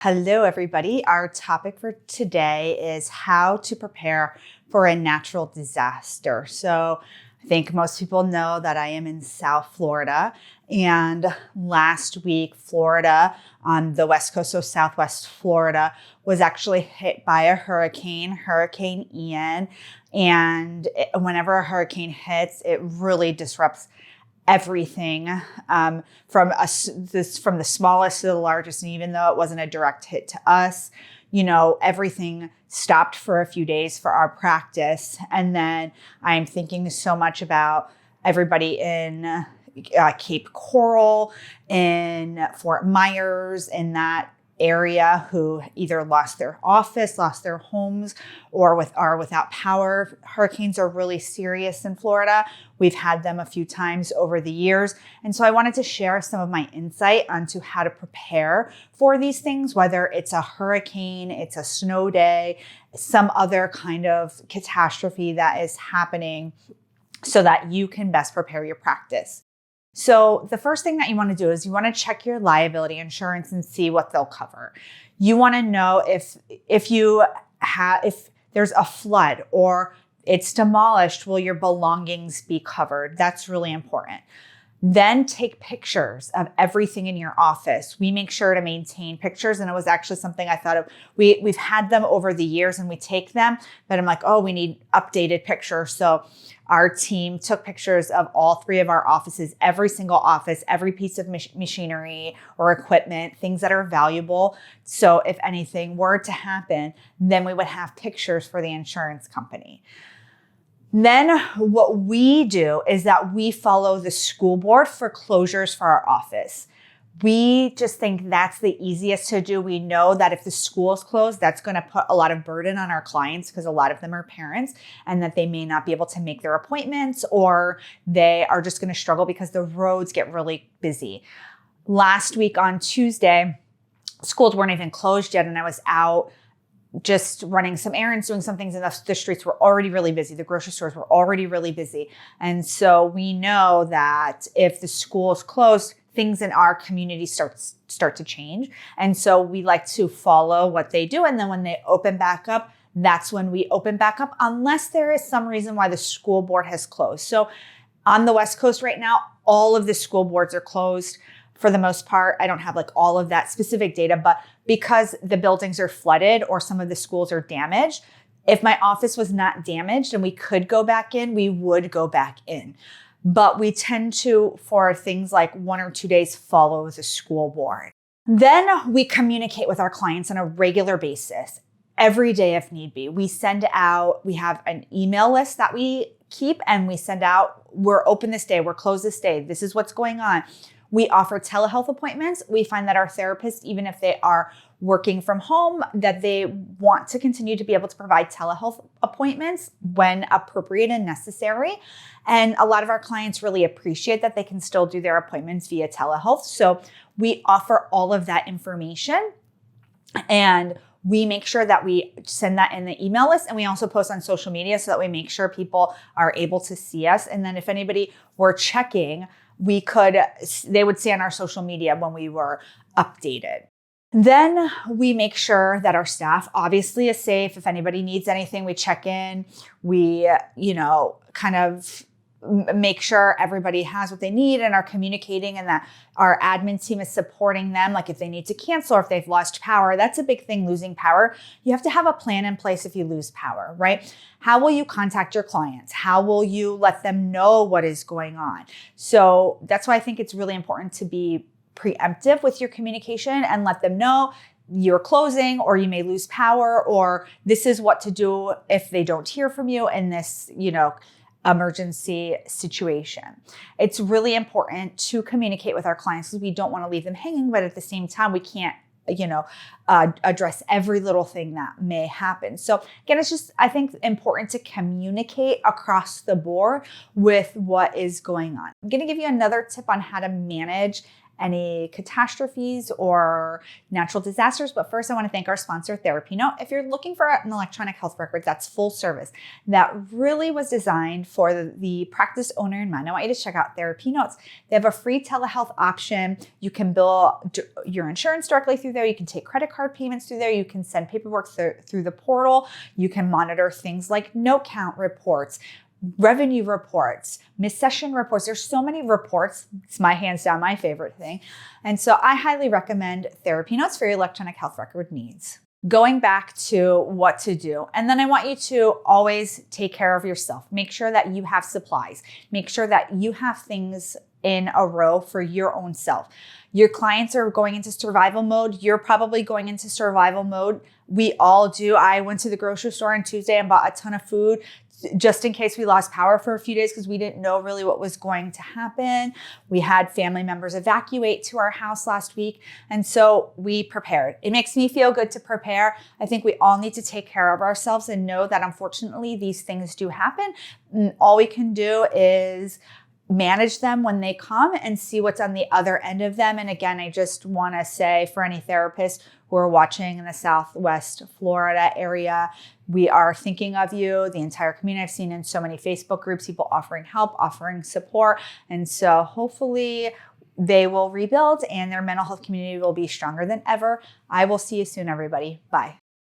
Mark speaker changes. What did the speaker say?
Speaker 1: Hello, everybody. Our topic for today is how to prepare for a natural disaster. So I think most people know that I am in South Florida, and last week, Florida on the West Coast, so Southwest Florida, was actually hit by a hurricane, Hurricane Ian. And whenever a hurricane hits, it really disrupts everything, from the smallest to the largest. And even though it wasn't a direct hit to us, everything stopped for a few days for our practice. And then I'm thinking so much about everybody in Cape Coral, in Fort Myers, in that area who either lost their office, lost their homes, or are without power. Hurricanes are really serious in Florida. We've had them a few times over the years. And so I wanted to share some of my insight onto how to prepare for these things, whether it's a hurricane, it's a snow day, some other kind of catastrophe that is happening, so that you can best prepare your practice. So the first thing that you want to do is you want to check your liability insurance and see what they'll cover. You want to know if there's a flood or it's demolished, will your belongings be covered? That's really important. Then take pictures of everything in your office. We make sure to maintain pictures. And it was actually something I thought of. We've had them over the years and we take them, but I'm like, we need updated pictures. So our team took pictures of all three of our offices, every single office, every piece of machinery or equipment, things that are valuable. So if anything were to happen, then we would have pictures for the insurance company. Then what we do is that we follow the school board for closures for our office. We just think that's the easiest to do. We know that if the school is closed, that's going to put a lot of burden on our clients because a lot of them are parents, and that they may not be able to make their appointments, or they are just going to struggle because the roads get really busy. Last week on Tuesday, schools weren't even closed yet, and I was out just running some errands, doing some things, and the streets were already really busy. The grocery stores were already really busy. And so we know that if the school is closed, things in our community start to change. And so we like to follow what they do. And then when they open back up, that's when we open back up, unless there is some reason why the school board has closed. So on the West Coast right now, all of the school boards are closed. For the most part, I don't have all of that specific data, but because the buildings are flooded or some of the schools are damaged, if my office was not damaged and we could go back in, we would go back in. But we tend to, for things like 1 or 2 days, follow the school board. Then we communicate with our clients on a regular basis, every day if need be. We have an email list that we keep, and we send out, we're open this day, we're closed this day, this is what's going on. We offer telehealth appointments. We find that our therapists, even if they are working from home, that they want to continue to be able to provide telehealth appointments when appropriate and necessary. And a lot of our clients really appreciate that they can still do their appointments via telehealth. So we offer all of that information, and we make sure that we send that in the email list, and we also post on social media so that we make sure people are able to see us. And then if anybody were checking, they would see on our social media when we were updated. Then we make sure that our staff obviously is safe. If anybody needs anything, we check in. We, kind of make sure everybody has what they need and are communicating, and that our admin team is supporting them. Like if they need to cancel or if they've lost power, that's a big thing, losing power. You have to have a plan in place if you lose power, right? How will you contact your clients? How will you let them know what is going on? So that's why I think it's really important to be preemptive with your communication and let them know you're closing, or you may lose power, or this is what to do if they don't hear from you in this, emergency situation. It's really important to communicate with our clients because we don't want to leave them hanging, but at the same time, we can't, address every little thing that may happen. So again, it's just, I think, important to communicate across the board with what is going on. I'm going to give you another tip on how to manage any catastrophes or natural disasters. But first, I want to thank our sponsor, TherapyNote. If you're looking for an electronic health record that's full service, that really was designed for the practice owner in mind, I want you to check out TherapyNotes. They have a free telehealth option. You can bill your insurance directly through there. You can take credit card payments through there. You can send paperwork through the portal. You can monitor things like note count reports, revenue reports, missed session reports. There's so many reports. It's my hands down my favorite thing. And so I highly recommend TherapyNotes for your electronic health record needs. Going back to what to do. And then I want you to always take care of yourself. Make sure that you have supplies. Make sure that you have things in a row for your own self. Your clients are going into survival mode. You're probably going into survival mode. We all do. I went to the grocery store on Tuesday and bought a ton of food just in case we lost power for a few days because we didn't know really what was going to happen. We had family members evacuate to our house last week. And so we prepared. It makes me feel good to prepare. I think we all need to take care of ourselves and know that unfortunately these things do happen. And all we can do is manage them when they come and see what's on the other end of them. And again, I just want to say for any therapists who are watching in the Southwest Florida area, we are thinking of you, the entire community. I've seen in so many Facebook groups, people offering help, offering support. And so hopefully they will rebuild and their mental health community will be stronger than ever. I will see you soon, everybody. Bye.